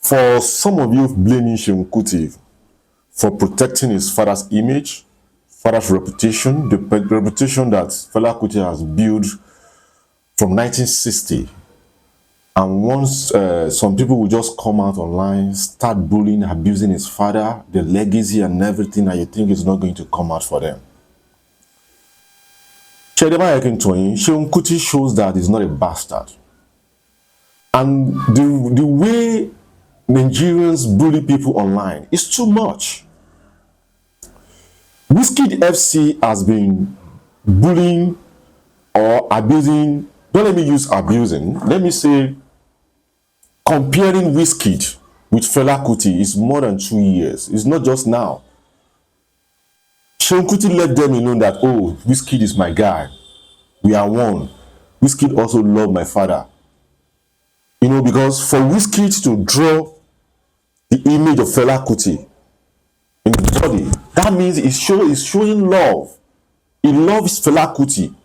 For some of you blaming Fela Kuti for protecting his father's image, father's reputation, the reputation that Fela Kuti has built from 1960. And once some people will just come out online, start bullying, abusing his father, the legacy and everything, and you think it's not going to come out for them. Fela Kuti shows that he's not a bastard. And the way Nigerians bully people online is too much. Wizkid FC has been bullying or abusing, don't let me use abusing, let me say comparing Wizkid with Fela Kuti is more than 2 years. It's not just now. Fela Kuti let them know that, oh, Wizkid is my guy. We are one. Wizkid also loved my father. You know, because for Wizkid to draw the image of Fela Kuti in the body, that means he's showing love. He loves Fela Kuti.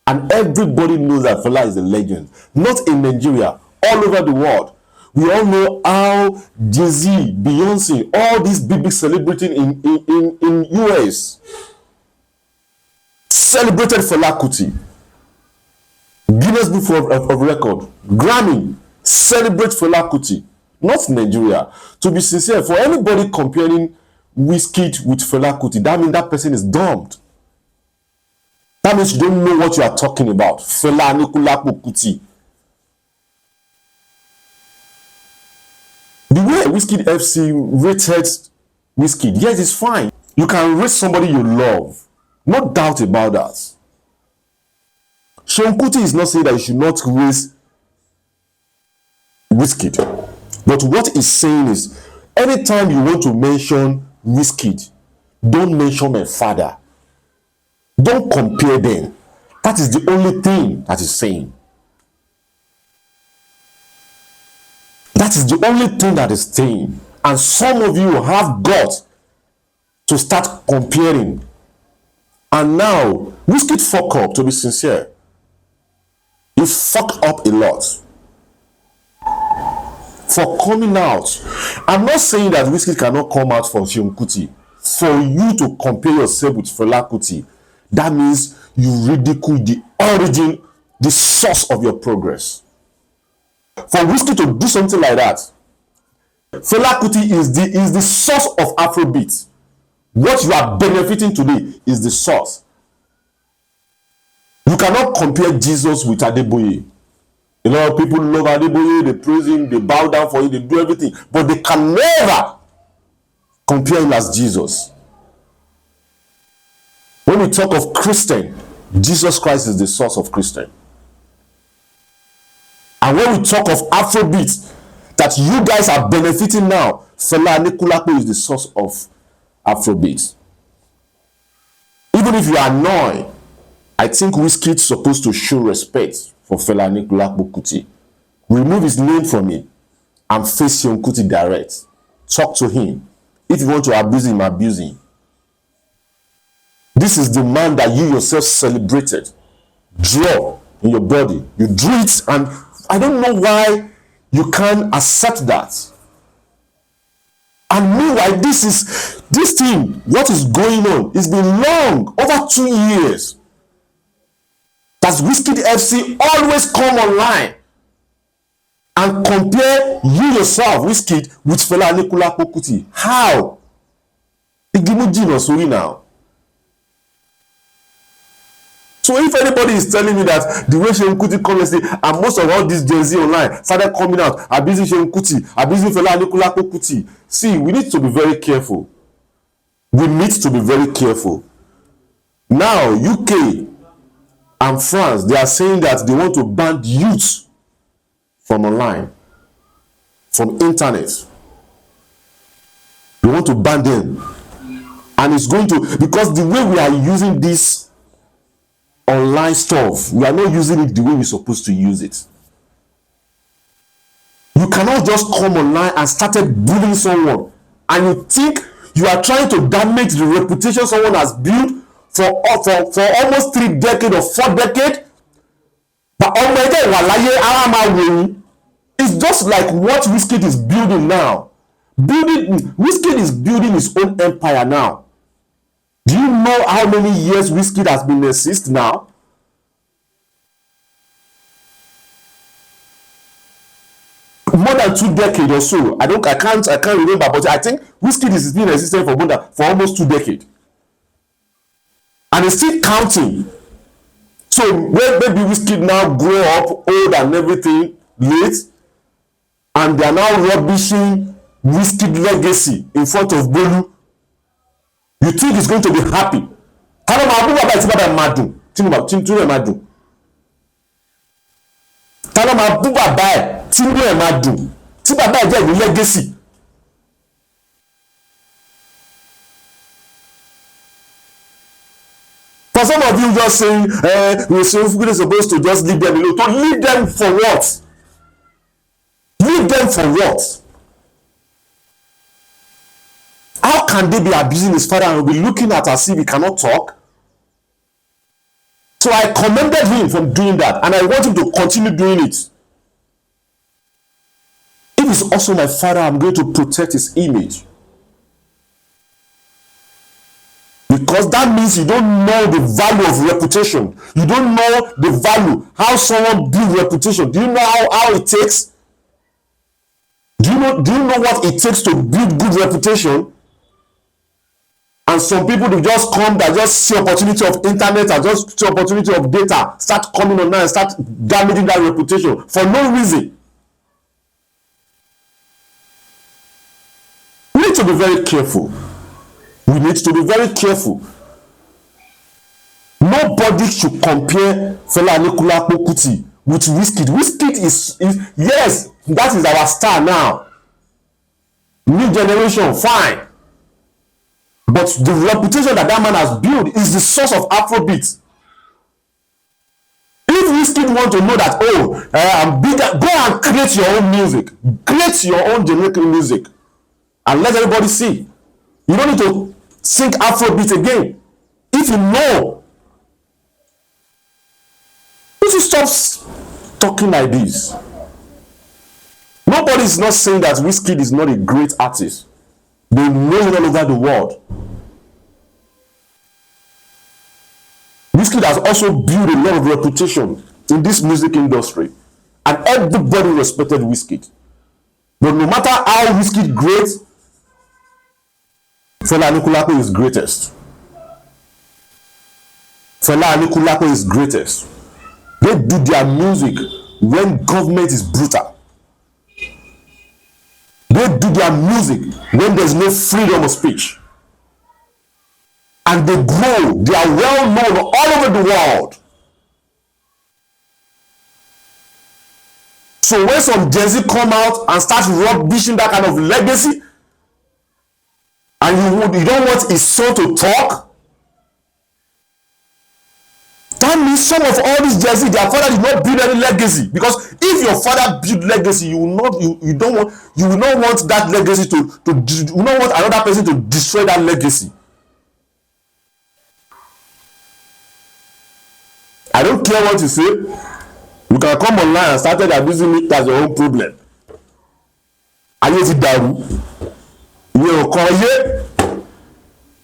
And everybody knows that Fela is a legend. Not in Nigeria, all over the world. We all know how Jay-Z, Beyonce, all these big celebrities in US celebrated Fela Kuti. Guinness Book of Record, Grammy, celebrate Fela Kuti. Not Nigeria. To be sincere, for anybody comparing Wizkid with Fela Kuti, that means that person is dumb. That means you don't know what you are talking about. Fela Kuti. The way Wizkid FC rated Wizkid, yes, it's fine. You can rate somebody you love. No doubt about that. Fela Kuti is not saying that you should not raise Wizkid. But what he's saying is, anytime you want to mention Wizkid, don't mention my father. Don't compare them. That is the only thing that he's saying. That is the only thing that is saying. And some of you have got to start comparing. And now, Wizkid fuck up, to be sincere. He fucked up a lot. For coming out. I'm not saying that Wizkid cannot come out for Fela Kuti. For you to compare yourself with Fela Kuti, that means you ridicule the origin, the source of your progress. For Wizkid to do something like that, Fela Kuti is the source of Afrobeat. What you are benefiting today is the source. You cannot compare Jesus with Adeboye. A lot of people love Adeboye, they praise him, they bow down for him, they do everything. But they can never compare him as Jesus. When we talk of Christian, Jesus Christ is the source of Christian. And when we talk of Afrobeat, that you guys are benefiting now, Fela Anikulapo is the source of Afrobeat. Even if you are annoyed, I think Wizkid is supposed to show respect for Fela Kuti. Remove his name from it and face Fela Kuti direct. Talk to him. If you want to abuse him, abuse him. This is the man that you yourself celebrated. Draw in your body. You drew it, and I don't know why you can't accept that. And meanwhile, this thing, what is going on? It's been long, over 2 years. Does Wizkid FC always come online and compare you yourself, Wizkid, with Fela Kuti? How? Now. So if anybody is telling me that the way Fela Kuti comes and most of all these Gen Z online started coming out, abusing Fela Kuti, abusing Fela Kuti, see, we need to be very careful. We need to be very careful. Now, UK and France, they are saying that they want to ban youth from online, from internet. They want to ban them. And it's going to, because the way we are using this online stuff, we are not using it the way we're supposed to use it. You cannot just come online and started bullying someone and you think you are trying to damage the reputation someone has built for almost 3 decades or 4 decades. But It's just like what Wizkid is building now. Wizkid is building his own empire now. Do you know how many years Wizkid has been exist now? More than 2 decades or so. I can't remember, but I think Wizkid is been existing for almost 2 decades. And it's still counting. So when maybe Wizkid now grow up old and everything late, and they are now rubbishing Wizkid legacy in front of Bolu, you think he's going to be happy? Talo ma bu baba ti baba ma dùn, tí mo ma dùn. Talo ma bu baba ẹ tí mo ma dùn, tí baba ẹ jẹ́ ní legacy. For some of you just saying, we're supposed to just leave them alone. To leave them for what? Leave them for what? How can they be abusing his father and be looking at as if he cannot talk? So I commended him from doing that, and I want him to continue doing it. If he's also my father, I'm going to protect his image. Because that means you don't know the value of reputation. You don't know the value, how someone builds reputation. Do you know how it takes? Do you know what it takes to build good reputation? And some people, they just come, that just see opportunity of internet and just see opportunity of data, start coming online and start damaging that reputation for no reason. We need to be very careful. We need to be very careful. Nobody should compare Fela Kuti with Wizkid. Wizkid is yes, that is our star now. New generation, fine. But the reputation that man has built is the source of Afrobeat. If Wizkid want to know that, I'm bigger, go and create your own music. Create your own generic music. And let everybody see. You don't need to sing Afrobeat again. If you know, you should stop talking like this. Nobody is not saying that Wizkid is not a great artist. They know him all over the world. Wizkid has also built a lot of reputation in this music industry, and everybody respected Wizkid. But no matter how Wizkid great, Fela Anikulapo is greatest. Fela Anikulapo is greatest. They do their music when government is brutal. They do their music when there's no freedom of speech. And they grow. They are well known all over the world. So when some Gen Z come out and start rubbishing that kind of legacy, and you don't want his son to talk, that means some of all these Gen Z, their father did not build any legacy. Because if your father built legacy, you will not want that legacy you will not want another person to destroy that legacy. I don't care what you say. You can come online and start abusing me. That's your own problem. Ayé ti dàrú.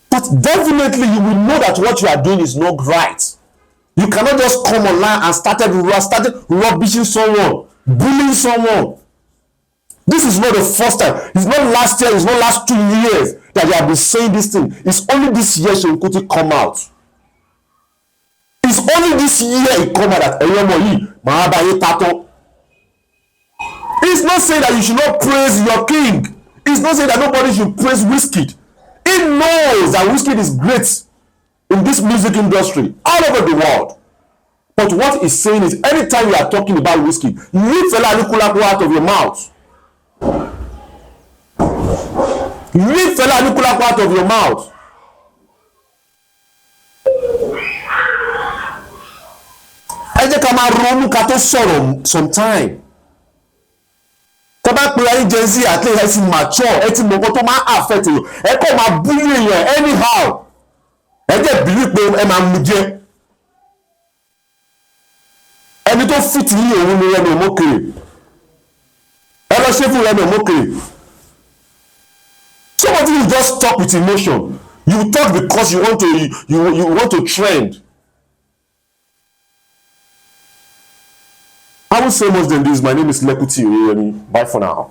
But definitely you will know that what you are doing is not right. You cannot just come online and started rubbishing someone, bullying someone. This is not the first time. It's not last year. It's not last 2 years that they have been saying this thing. It's only this year Fela Kuti come out. It's only this year it come out that it's not saying that you should not praise your king. It's not saying that nobody should praise Wizkid. He knows that Wizkid is great in this music industry all over the world. But what he's saying is, anytime you are talking about Wizkid, leave Fela Anikulapo out of your mouth. Leave Fela Anikulapo out of your mouth. Ẹ jẹ́ ká máa ronú ká tó sọ̀rọ̀ sometime. Tọ́ba pé ayé Gen Z àti ẹ ti mature, ẹ ti mọ̀ nǹkan tó máa affect you. Ẹ kọ́ máa bully èèyàn anyhow. Ẹ jẹ́ believe pé ẹ máa mú jẹ. Ẹni tó fit yí òun ni ẹni òmókèrè. ṣe fún Remi okay. Somebody will just talk with emotion. You talk because you want to trend. I won't say much than this. My name is Fela Kuti. Bye for now.